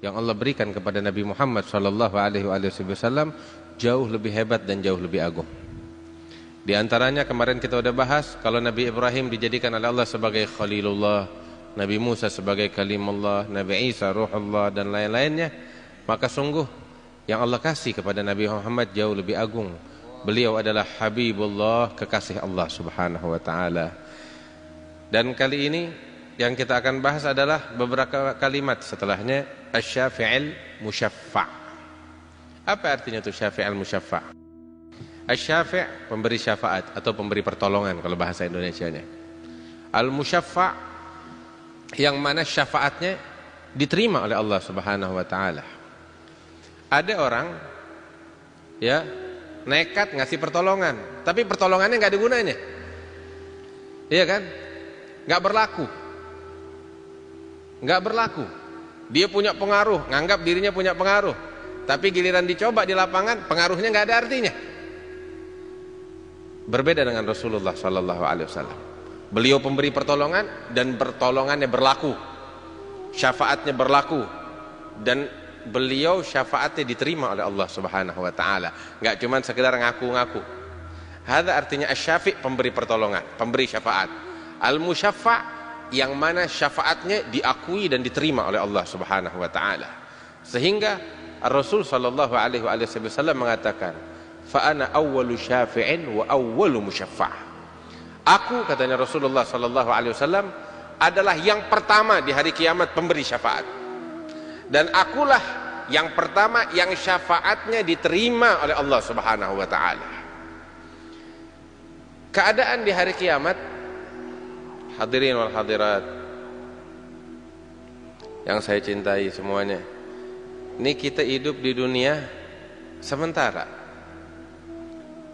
yang Allah berikan kepada Nabi Muhammad SAW jauh lebih hebat dan jauh lebih agung. Di antaranya kemarin kita sudah bahas, kalau Nabi Ibrahim dijadikan oleh Allah sebagai Khalilullah, Nabi Musa sebagai Kalimullah, Nabi Isa Ruhullah dan lain-lainnya, maka sungguh yang Allah kasih kepada Nabi Muhammad jauh lebih agung. Beliau adalah Habibullah, kekasih Allah Subhanahu wa taala. Dan kali ini yang kita akan bahas adalah beberapa kalimat setelahnya, asy-syafi'il musyaffa'. Apa artinya itu syafi'il musyaffa'? Asy-syafi', pemberi syafaat atau pemberi pertolongan kalau bahasa Indonesianya. Al-musyaffa', yang mana syafaatnya diterima oleh Allah Subhanahu wa taala. Ada orang ya nekat ngasih pertolongan, tapi pertolongannya nggak ada gunanya. Iya kan? Nggak berlaku. Nggak berlaku. Dia punya pengaruh, nganggap dirinya punya pengaruh, tapi giliran dicoba di lapangan, pengaruhnya nggak ada artinya. Berbeda dengan Rasulullah sallallahu alaihi wasallam. Beliau pemberi pertolongan dan pertolongannya berlaku. Syafaatnya berlaku dan beliau syafaatnya diterima oleh Allah Subhanahu wa taala. Enggak cuma sekedar ngaku-ngaku. Hadza artinya asy-syafi', pemberi pertolongan, pemberi syafaat. Al-musyaffa', yang mana syafaatnya diakui dan diterima oleh Allah Subhanahu wa taala. Sehingga Rasul sallallahu alaihi wasallam mengatakan, "Fa ana awwalu syafi'in wa awwalu musyaffa'." Aku, katanya Rasulullah sallallahu alaihi wasallam, adalah yang pertama di hari kiamat pemberi syafaat. Dan akulah yang pertama yang syafaatnya diterima oleh Allah Subhanahu wa taala. Keadaan di hari kiamat, hadirin wal hadirat yang saya cintai semuanya, ini kita hidup di dunia sementara.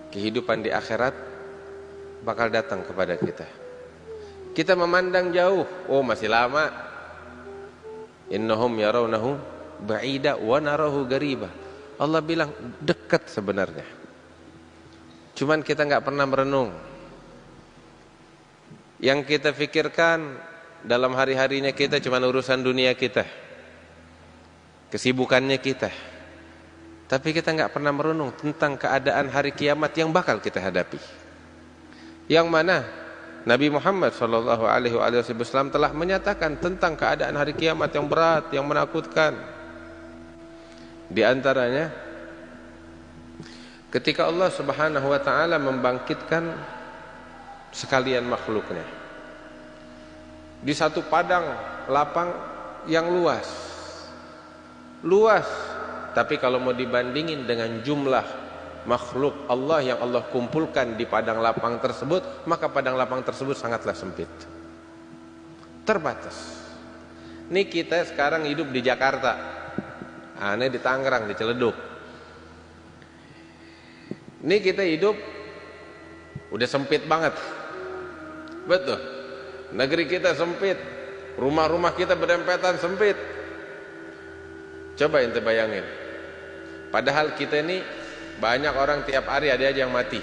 Kehidupan di akhirat bakal datang kepada kita. Kita memandang jauh, oh masih lama. Innahum yarawnahu ba'ida wa narahu gariba. Allah bilang dekat sebenarnya. Cuman kita enggak pernah merenung. Yang kita pikirkan dalam hari-harinya kita cuma urusan dunia kita, kesibukannya kita. Tapi kita enggak pernah merenung tentang keadaan hari kiamat yang bakal kita hadapi. Yang mana Nabi Muhammad SAW telah menyatakan tentang keadaan hari kiamat yang berat, yang menakutkan. Di antaranya, ketika Allah Subhanahu wa taala membangkitkan sekalian makhluknya di satu padang lapang yang luas. Luas, tapi kalau mau dibandingin dengan jumlah makhluk Allah yang Allah kumpulkan di padang lapang tersebut, maka padang lapang tersebut sangatlah sempit, terbatas. Ini kita sekarang hidup di Jakarta, aneh di Tangerang, di Ciledug. Ini kita hidup udah sempit banget, betul. Negeri kita sempit, rumah-rumah kita berdempetan sempit. Coba ente bayangin, padahal kita ini banyak orang tiap hari ada aja yang mati,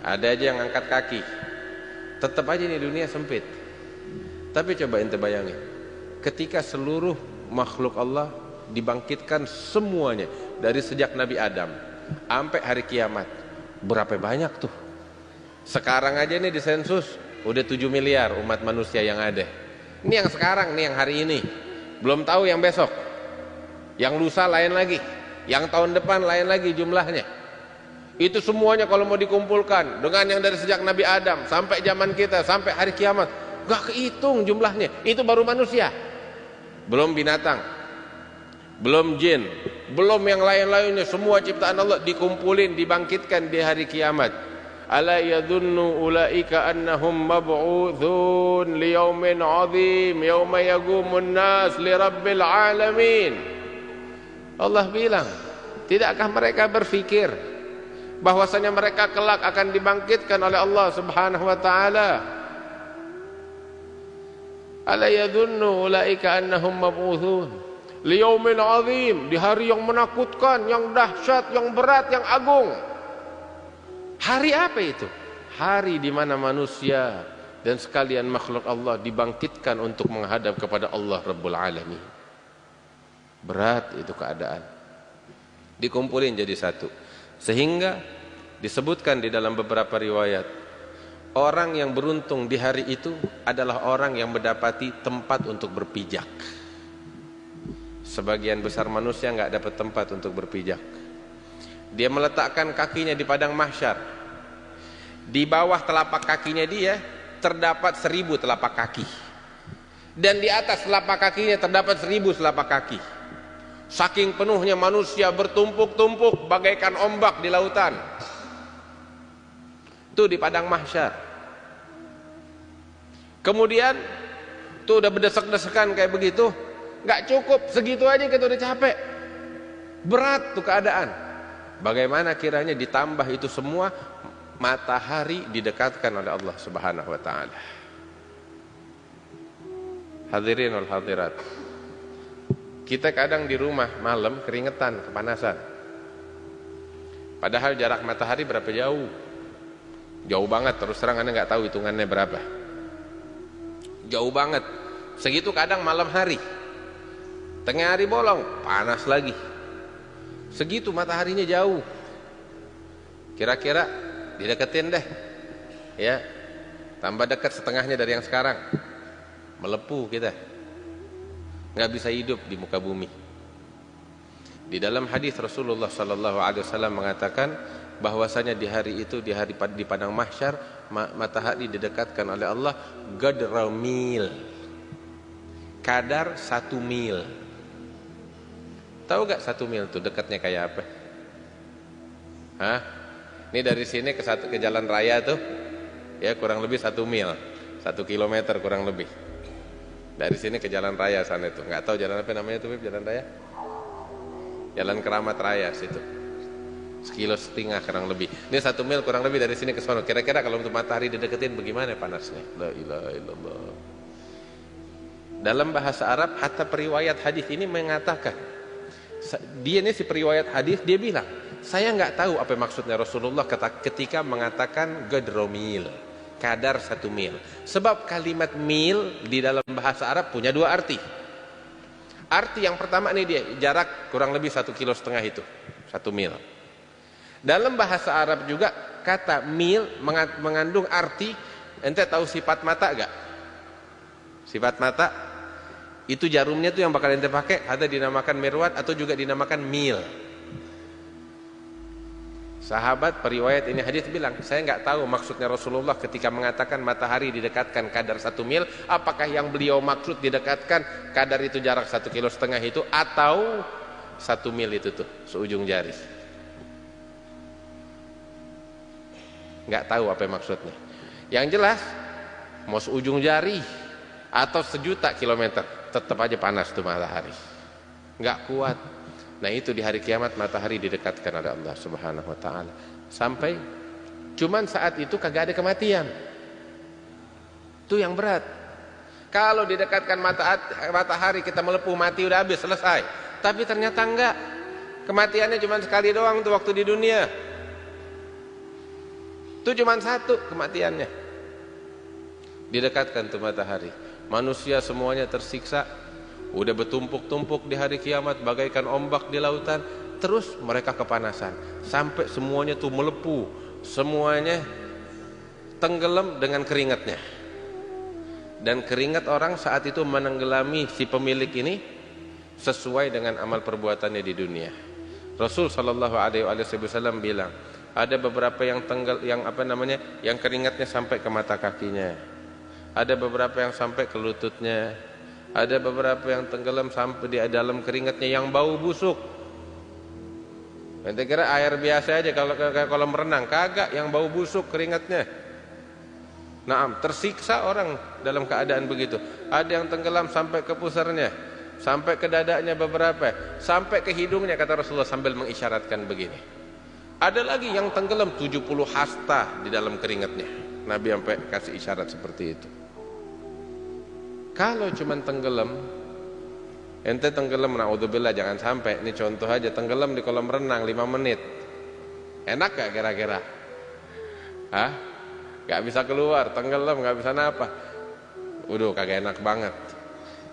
ada aja yang angkat kaki, tetap aja ini dunia sempit. Tapi coba ente bayangin, ketika seluruh makhluk Allah dibangkitkan semuanya, dari sejak Nabi Adam sampai hari kiamat, berapa banyak tuh? Sekarang aja nih di sensus udah 7 miliar umat manusia yang ada. Ini yang sekarang nih, yang hari ini. Belum tahu yang besok, yang lusa lain lagi, yang tahun depan lain lagi jumlahnya. Itu semuanya kalau mau dikumpulkan dengan yang dari sejak Nabi Adam sampai zaman kita, sampai hari kiamat, gak kehitung jumlahnya. Itu baru manusia, belum binatang, belum jin, belum yang lain-lainnya. Semua ciptaan Allah dikumpulin, dibangkitkan di hari kiamat. Ala yadhunnu ulaika annahum mab'utsun liyaumin 'adzim yauma yaqumun nas lirabbil alamin. Allah bilang, tidakkah mereka berfikir bahwasanya mereka kelak akan dibangkitkan oleh Allah Subhanahu wa taala? Ala yadhunnu ulaika annahum mab'utsun liyaumin 'adzim, di hari yang menakutkan, yang dahsyat, yang berat, yang agung. Hari apa itu? Hari di mana manusia dan sekalian makhluk Allah dibangkitkan untuk menghadap kepada Allah Rabbul Alamin. Berat itu keadaan. Dikumpulin jadi satu. Sehingga disebutkan di dalam beberapa riwayat, orang yang beruntung di hari itu adalah orang yang mendapati tempat untuk berpijak. Sebagian besar manusia nggak dapat tempat untuk berpijak. Dia meletakkan kakinya di padang mahsyar. Di bawah telapak kakinya dia terdapat 1000 telapak kaki. Dan di atas telapak kakinya terdapat 1000 telapak kaki. Saking penuhnya manusia bertumpuk-tumpuk bagaikan ombak di lautan. Itu di padang mahsyar. Kemudian tuh udah berdesak-desakan kayak begitu, nggak cukup segitu aja kita udah capek. Berat tuh keadaan. Bagaimana kiranya ditambah itu semua, matahari didekatkan oleh Allah Subhanahu wa taala. Hadirin wal hadirat. Kita kadang di rumah malam keringetan, kepanasan. Padahal jarak matahari berapa jauh? Jauh banget, terus terang Anda nggak tahu hitungannya berapa. Jauh banget. Segitu kadang malam hari. Tengah hari bolong, panas lagi. Segitu mataharinya jauh. Kira-kira dideketin deh. Ya. Tambah dekat setengahnya dari yang sekarang. Melepuh kita. Nggak bisa hidup di muka bumi. Di dalam hadis Rasulullah sallallahu alaihi wasallam mengatakan bahwasanya di hari itu, di padang mahsyar, matahari didekatkan oleh Allah qadra mil. Kadar 1 mil. Tahu gak 1 mil itu dekatnya kayak apa? Hah? Ini dari sini ke jalan raya tuh, ya kurang lebih 1 mil, 1 kilometer kurang lebih. Dari sini ke jalan raya sana itu, nggak tahu jalan apa namanya tuh, jalan raya? Jalan Keramat Raya situ. 1,5 kilo kurang lebih. Ini 1 mil kurang lebih dari sini ke sana. Kira-kira kalau untuk matahari dideketin bagaimana panasnya? La ilaha illallah. Dalam bahasa Arab, hatta periwayat hadis ini mengatakan, dia ini si periwayat hadis, dia bilang, saya nggak tahu apa maksudnya Rasulullah ketika mengatakan gadromil, kadar 1 mil. Sebab kalimat mil di dalam bahasa Arab punya 2 arti. Arti yang pertama ini dia, jarak kurang lebih 1,5 kilo itu, 1 mil. Dalam bahasa Arab juga kata mil mengandung arti, ente tahu sifat mata gak? Sifat mata itu jarumnya tuh yang bakal ente pakai, ada dinamakan mirwat atau juga dinamakan mil. Sahabat periwayat ini hadis bilang, saya nggak tahu maksudnya Rasulullah ketika mengatakan matahari didekatkan kadar 1 mil, apakah yang beliau maksud didekatkan kadar itu jarak 1,5 kilo itu, atau 1 mil itu tuh seujung jari. Nggak tahu apa maksudnya. Yang jelas mau seujung jari atau 1.000.000 kilometer, tetap aja panas tuh matahari, nggak kuat. Nah itu di hari kiamat matahari didekatkan oleh Allah Subhanahu wa taala. Sampai cuman saat itu kagak ada kematian. Itu yang berat. Kalau didekatkan matahari kita melepuh mati udah habis selesai. Tapi ternyata enggak. Kematiannya cuma sekali doang tuh waktu di dunia. Itu cuma 1 kematiannya. Didekatkan tuh matahari. Manusia semuanya tersiksa. Udah bertumpuk-tumpuk di hari kiamat bagaikan ombak di lautan, terus mereka kepanasan sampai semuanya tuh melepuh, semuanya tenggelam dengan keringatnya. Dan keringat orang saat itu menenggelami si pemilik ini sesuai dengan amal perbuatannya di dunia. Rasul sallallahu alaihi wasallam bilang, ada beberapa yang yang keringatnya sampai ke mata kakinya. Ada beberapa yang sampai ke lututnya. Ada beberapa yang tenggelam sampai di dalam keringatnya yang bau busuk. Ente kira air biasa aja kalau kolam renang, kagak, yang bau busuk keringatnya. Naam, tersiksa orang dalam keadaan begitu. Ada yang tenggelam sampai ke pusarnya, sampai ke dadanya beberapa, sampai ke hidungnya kata Rasulullah sambil mengisyaratkan begini. Ada lagi yang tenggelam 70 hasta di dalam keringatnya. Nabi sampai kasih isyarat seperti itu. Kalau cuman tenggelam, ente tenggelam, naudzubillah jangan sampai. Ini contoh aja, tenggelam di kolam renang 5 menit. Enak gak kira-kira? Hah? Gak bisa keluar, tenggelam, gak bisa napa. Udah kagak enak banget.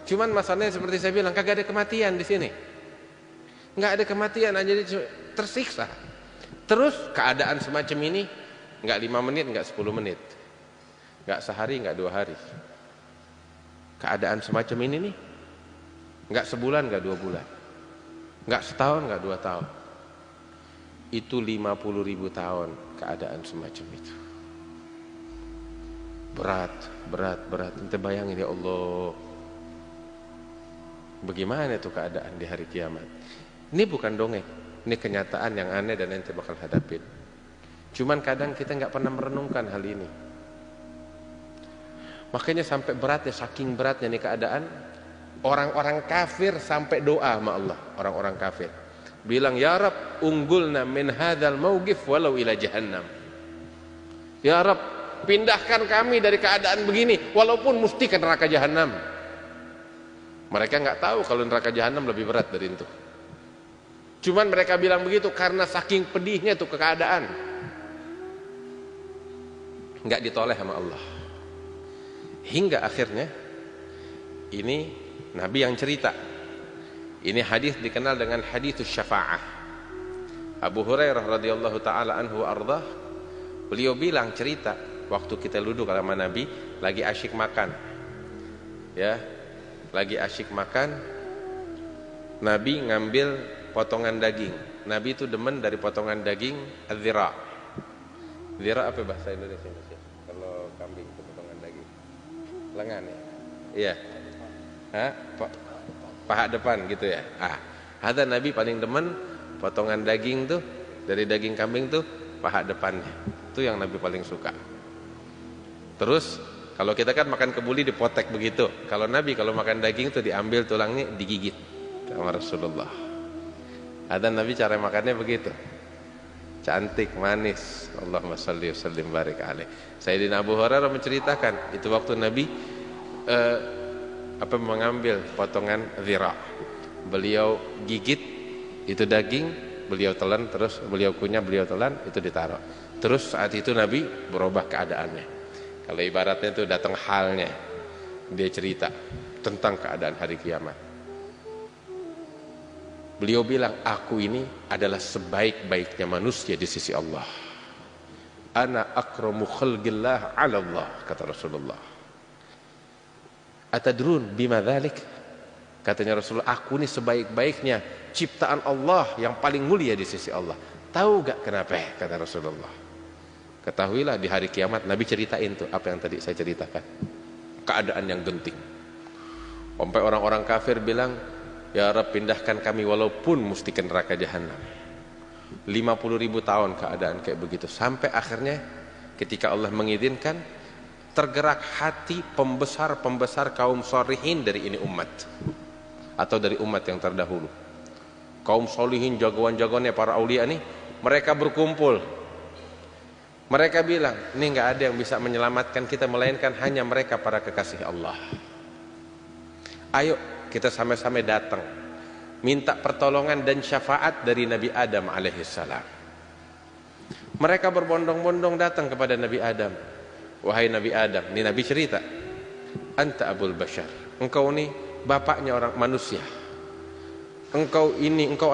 Cuman masalahnya seperti saya bilang, kagak ada kematian di sini. nggak ada kematian, jadi tersiksa. Terus keadaan semacam ini nggak 5 menit, nggak 10 menit, nggak sehari, nggak 2 hari. Keadaan semacam ini nih nggak sebulan, nggak 2 bulan, nggak setahun, nggak 2 tahun. Itu 50.000 tahun keadaan semacam itu. Berat. Ente bayangin ya Allah, bagaimana itu keadaan di hari kiamat. Ini bukan dongeng, ini kenyataan yang aneh dan ente bakal hadapin. Cuman kadang kita nggak pernah merenungkan hal ini. Makanya sampai beratnya, saking beratnya nih keadaan, orang-orang kafir sampai doa sama Allah. Orang-orang kafir bilang, ya Rab, unggulna min hadzal mauqif walau ila jahannam. Ya Rab, pindahkan kami dari keadaan begini walaupun mesti ke neraka jahanam. Mereka nggak tahu kalau neraka jahanam lebih berat dari itu. Cuman mereka bilang begitu karena saking pedihnya tuh keadaan. Nggak ditoleh sama Allah. Hingga akhirnya ini Nabi yang cerita. Ini hadis dikenal dengan hadits syafa'ah. Abu Hurairah radhiyallahu taala anhu ardah, beliau bilang cerita waktu kita duduk sama Nabi lagi asyik makan. Ya, lagi asyik makan, Nabi ngambil potongan daging. Nabi itu demen dari potongan daging adzira. Dzira apa bahasa Indonesia? Kalau kambing itu potongan daging. Lengan ya? Iya. Hah? Paha depan gitu ya. Ada Nabi paling demen potongan daging tuh dari daging kambing tuh paha depannya. Itu yang Nabi paling suka. Terus kalau kita kan makan kebuli dipotek begitu. Kalau Nabi kalau makan daging tuh diambil tulangnya digigit sama Rasulullah. Ada Nabi cara makannya begitu. Cantik, manis. Allahumma shalli wa sallim barik alaih. Sayyidina Abu Hurairah menceritakan itu waktu Nabi mengambil potongan zira. Beliau gigit itu daging, beliau telan, terus beliau kunyah, beliau telan, itu ditaruh. Terus saat itu Nabi berubah keadaannya. Kalau ibaratnya itu datang halnya, dia cerita tentang keadaan hari kiamat. Beliau bilang, aku ini adalah sebaik-baiknya manusia di sisi Allah. Ana akramu khalqillah 'ala Allah, kata Rasulullah. Atadrun bima dzalik? Katanya Rasulullah, aku ini sebaik-baiknya ciptaan Allah yang paling mulia di sisi Allah. Tahu gak kenapa? Kata Rasulullah. Ketahuilah di hari kiamat, Nabi ceritain tuh apa yang tadi saya ceritakan. Keadaan yang genting. Sampai orang-orang kafir bilang, ya Rabb, pindahkan kami walaupun mesti ke neraka jahanam. 50.000 tahun keadaan kayak begitu. Sampai akhirnya ketika Allah mengizinkan, tergerak hati pembesar-pembesar kaum sholihin dari ini umat, atau dari umat yang terdahulu. Kaum sholihin, jagoan-jagoannya para aulia nih, mereka berkumpul. Mereka bilang, ini nggak ada yang bisa menyelamatkan kita melainkan hanya mereka para kekasih Allah. Ayo kita sama-sama datang minta pertolongan dan syafaat dari Nabi Adam alaihissalam. Mereka berbondong-bondong datang kepada Nabi Adam. Wahai Nabi Adam, ini Nabi cerita, anta abul bashar, engkau ini bapaknya orang manusia. Engkau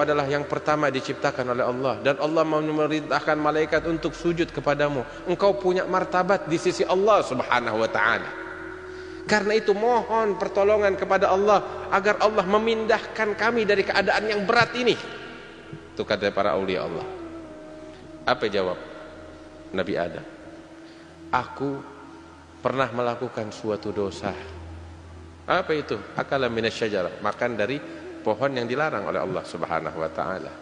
adalah yang pertama diciptakan oleh Allah, dan Allah memerintahkan malaikat untuk sujud kepadamu. Engkau punya martabat di sisi Allah Subhanahu wa taala. Karena itu mohon pertolongan kepada Allah agar Allah memindahkan kami dari keadaan yang berat ini. Itu kata para aulia Allah. Apa jawab Nabi Adam? Aku pernah melakukan suatu dosa. Apa itu? Akala minasyajarah, makan dari pohon yang dilarang oleh Allah Subhanahu wa taala.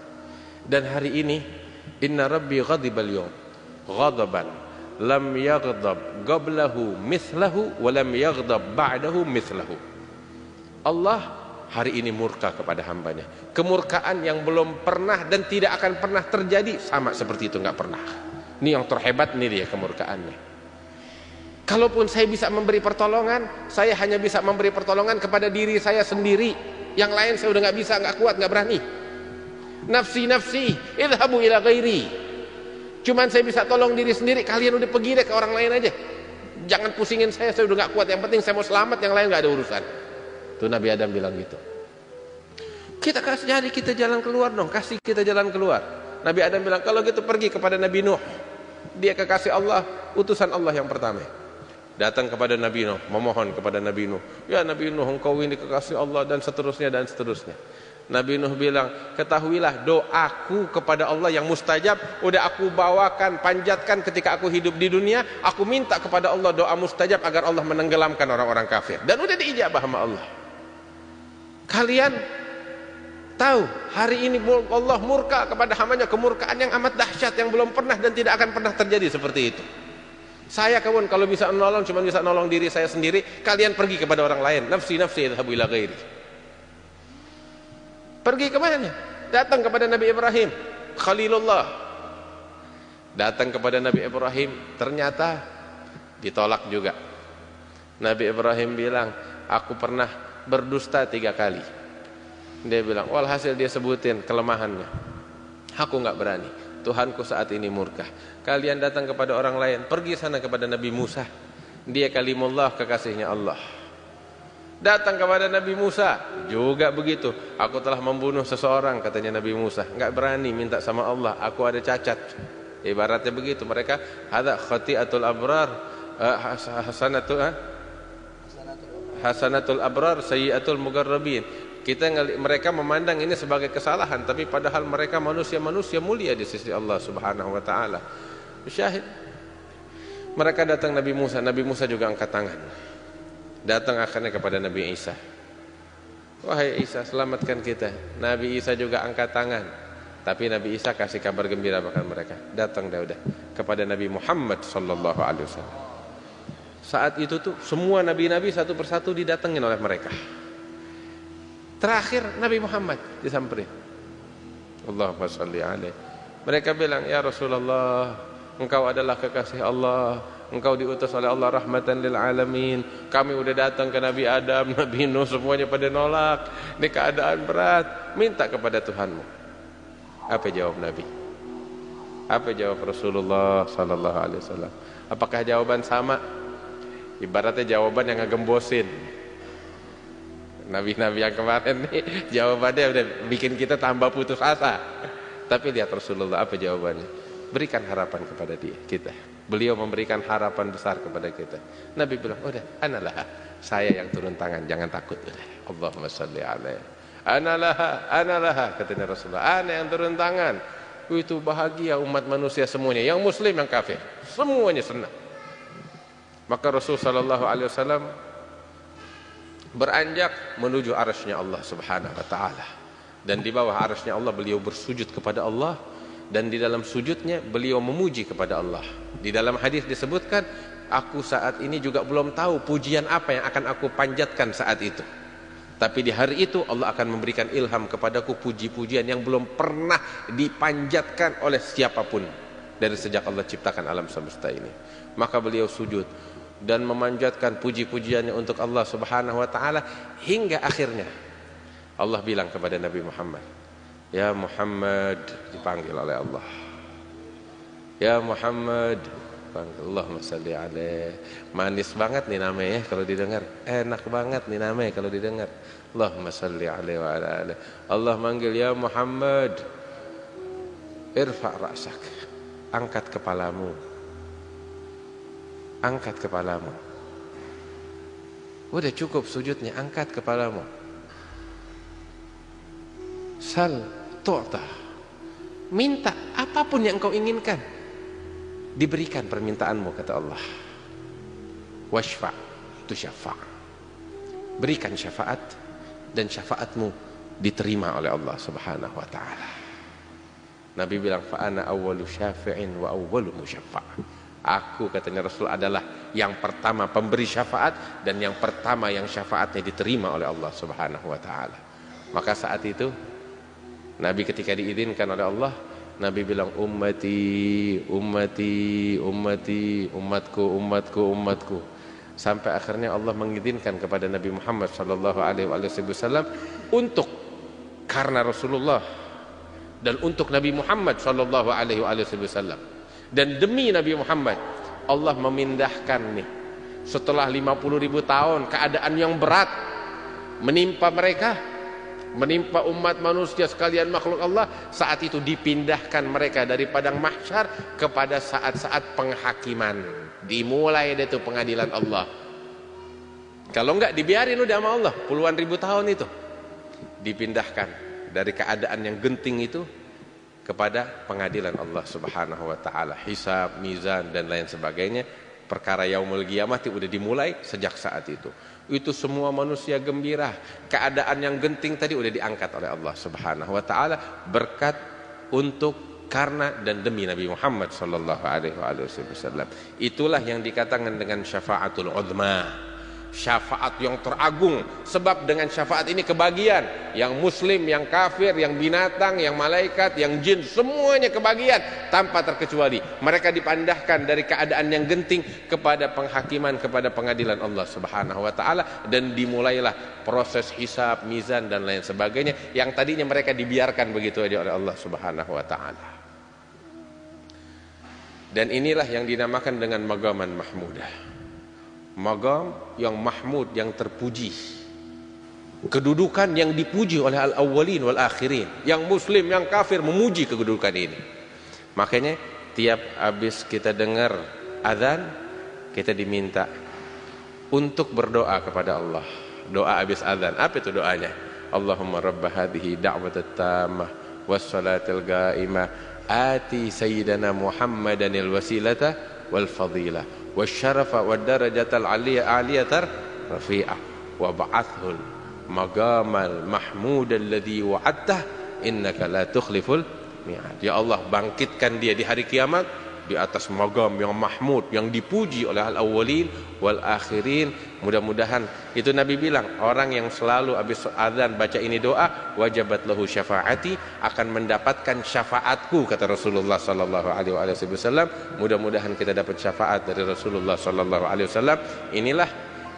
Dan hari ini inna rabbi ghadibal yawm ghadaban lam yaghdab qablahu mithlahu wa lam yaghdab ba'dahu mithlahu. Allah hari ini murka kepada hambanya, kemurkaan yang belum pernah dan tidak akan pernah terjadi sama seperti itu, nggak pernah. Ini yang terhebat, ini dia kemurkaannya. Kalaupun saya bisa memberi pertolongan, saya hanya bisa memberi pertolongan kepada diri saya sendiri. Yang lain saya udah nggak bisa, nggak kuat, nggak berani. Nafsi nafsi, idhabu ila ghairi. Cuman saya bisa tolong diri sendiri. Kalian udah pergi deh ke orang lain aja. Jangan pusingin saya udah nggak kuat. Yang penting saya mau selamat, yang lain nggak ada urusan. Tuh Nabi Adam bilang gitu. Kita jalan keluar dong, kasih kita jalan keluar. Nabi Adam bilang, kalau gitu pergi kepada Nabi Nuh. Dia kekasih Allah, utusan Allah yang pertama. Datang kepada Nabi Nuh, memohon kepada Nabi Nuh. Ya Nabi Nuh, engkau ini kekasih Allah, dan seterusnya dan seterusnya. Nabi Nuh bilang, ketahuilah doaku kepada Allah yang mustajab udah aku bawakan, panjatkan ketika aku hidup di dunia. Aku minta kepada Allah doa mustajab agar Allah menenggelamkan orang-orang kafir, dan udah diijabah sama Allah. Kalian tahu hari ini Allah murka kepada hambanya kemurkaan yang amat dahsyat, yang belum pernah dan tidak akan pernah terjadi seperti itu. Saya kawan kalau bisa nolong cuma bisa nolong diri saya sendiri. Kalian pergi kepada orang lain. Nafsi nafsi idhabu ila ghairi. Pergi kemana? Datang kepada Nabi Ibrahim, Khalilullah. Datang kepada Nabi Ibrahim, ternyata ditolak juga. Nabi Ibrahim bilang, aku pernah berdusta 3 kali. Dia bilang, walhasil dia sebutin kelemahannya. Aku nggak berani, Tuhanku saat ini murka. Kalian datang kepada orang lain, pergi sana kepada Nabi Musa. Dia kalimullah, kekasihnya Allah. Datang kepada Nabi Musa, juga begitu. Aku telah membunuh seseorang, katanya Nabi Musa. Nggak berani minta sama Allah, aku ada cacat. Ibaratnya begitu. Mereka hadza khati'atul abrar, hasanatul abrar, sayyi'atul mugarrabin. Mereka memandang ini sebagai kesalahan, tapi padahal mereka manusia-manusia mulia di sisi Allah Subhanahu wa taala. Syahid. Mereka datang Nabi Musa juga angkat tangan. Datang akhirnya kepada Nabi Isa. Wahai Isa, selamatkan kita. Nabi Isa juga angkat tangan. Tapi Nabi Isa kasih kabar gembira bahkan mereka. Datang dah udah kepada Nabi Muhammad sallallahu alaihi wasallam. Saat itu tuh semua nabi-nabi satu persatu didatengin oleh mereka. Terakhir Nabi Muhammad disamperin. Allahumma shalli alaihi. Mereka bilang, ya Rasulullah, engkau adalah kekasih Allah. Engkau diutus oleh Allah rahmatan lil alamin. Kami udah datang ke Nabi Adam, Nabi Nuh, semuanya pada nolak. Ini keadaan berat. Minta kepada Tuhanmu. Apa jawab Nabi? Apa jawab Rasulullah sallallahu alaihi wasallam? Apakah jawaban sama? Ibaratnya jawaban yang ngegembosin. Nabi-nabi yang kemarin nih jawabannya udah bikin kita tambah putus asa. Tapi lihat Rasulullah apa jawabannya? Berikan harapan kepada kita. Beliau memberikan harapan besar kepada kita. Nabi bilang, udah, analah, saya yang turun tangan, jangan takut. Udah. Allahumma shalli alaihi. Analah, katanya Rasulullah, ana yang turun tangan. Itu bahagia umat manusia semuanya, yang muslim, yang kafir, semuanya senang. Maka Rasul sallallahu alaihi wasallam beranjak menuju arasy-Nya Allah Subhanahu wa taala. Dan di bawah arasy-Nya Allah beliau bersujud kepada Allah. Dan di dalam sujudnya beliau memuji kepada Allah. Di dalam hadis disebutkan, aku saat ini juga belum tahu pujian apa yang akan aku panjatkan saat itu. Tapi di hari itu Allah akan memberikan ilham kepadaku puji-pujian yang belum pernah dipanjatkan oleh siapapun dari sejak Allah ciptakan alam semesta ini. Maka beliau sujud dan memanjatkan puji-pujiannya untuk Allah Subhanahu wa taala hingga akhirnya Allah bilang kepada Nabi Muhammad, ya Muhammad, dipanggil oleh Allah. Ya Muhammad, panggil. Allahumma shalli alaihi. Manis banget nih namanya kalau didengar. Enak banget nih namanya kalau didengar. Allahumma shalli alaihi wa ala alihi. Allah manggil, ya Muhammad, irfa' ra'sak. Angkat kepalamu. Angkat kepalamu. Udah cukup sujudnya, angkat kepalamu. Sal tu'ta. Minta apapun yang kau inginkan, diberikan permintaanmu, kata Allah. Washfa' tusyaffa'. Berikan syafaat dan syafaatmu diterima oleh Allah Subhanahu wa taala. Nabi bilang, fa ana awwalu syafi'in wa awwalu musyaffa'. Aku, katanya Rasul, adalah yang pertama pemberi syafaat dan yang pertama yang syafaatnya diterima oleh Allah Subhanahu wa taala. Maka saat itu Nabi ketika diizinkan oleh Allah, Nabi bilang, ummati, ummati, ummati, umatku, umatku, umatku. Sampai akhirnya Allah mengizinkan kepada Nabi Muhammad sallallahu alaihi wasallam untuk karena Rasulullah dan untuk Nabi Muhammad sallallahu alaihi wasallam. Dan demi Nabi Muhammad Allah memindahkan nih setelah 50.000 tahun keadaan yang berat menimpa mereka, menimpa umat manusia sekalian makhluk Allah, saat itu dipindahkan mereka dari padang mahsyar kepada saat-saat penghakiman. Dimulai deh itu pengadilan Allah. Kalau enggak dibiarin udah sama Allah puluhan ribu tahun itu. Dipindahkan dari keadaan yang genting itu kepada pengadilan Allah Subhanahu wa taala, hisab, mizan dan lain sebagainya. Perkara yaumul qiyamah itu udah dimulai sejak saat itu. Itu semua manusia gembira. Keadaan yang genting tadi udah diangkat oleh Allah Subhanahu wa taala berkat untuk karena dan demi Nabi Muhammad sallallahu alaihi wasallam. Itulah yang dikatakan dengan syafaatul uzma. Syafaat yang teragung, sebab dengan syafaat ini kebagian yang muslim, yang kafir, yang binatang, yang malaikat, yang jin, semuanya kebagian tanpa terkecuali. Mereka dipindahkan dari keadaan yang genting kepada penghakiman, kepada pengadilan Allah Subhanahu wa taala, dan dimulailah proses hisab, mizan dan lain sebagainya yang tadinya mereka dibiarkan begitu saja oleh Allah Subhanahu wa taala. Dan inilah yang dinamakan dengan maqaman mahmudah. Maqam yang mahmud, yang terpuji, kedudukan yang dipuji oleh al-awwalin wal akhirin. Yang muslim, yang kafir memuji kedudukan ini. Makanya tiap habis kita dengar azan, kita diminta untuk berdoa kepada Allah. Doa habis azan. Apa itu doanya? Allahumma rabb hadhihi da'watat tammah was salatil qa'imah ati sayyidana Muhammadanil wasilata wal fadilah والشرف والدرجة العالية رفيعة وبعثه المقام المحمود الذي وعدته إنك لا تخلف الميعاد. Ya Allah, bangkitkan dia di hari kiamat di atas maqam yang mahmud, yang dipuji oleh al-awwalin wal akhirin. Mudah-mudahan itu Nabi bilang, orang yang selalu habis azan baca ini doa, wajabat lahu syafaati, akan mendapatkan syafaatku, kata Rasulullah sallallahu alaihi wasallam. Mudah-mudahan kita dapat syafaat dari Rasulullah sallallahu alaihi wasallam. Inilah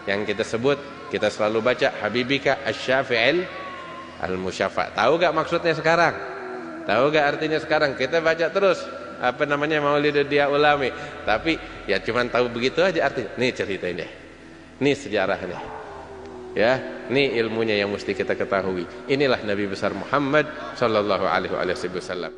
yang kita sebut, kita selalu baca habibika asy-syafi'il al-musyafa'. Tahu gak maksudnya sekarang? Tahu gak artinya sekarang? Kita baca terus apa namanya Maulidud Dia Ulami, tapi ya cuman tahu begitu aja artinya. Nih ceritanya, nih sejarahnya, ya, nih ilmunya yang mesti kita ketahui. Inilah Nabi besar Muhammad sallallahu alaihi wasallam.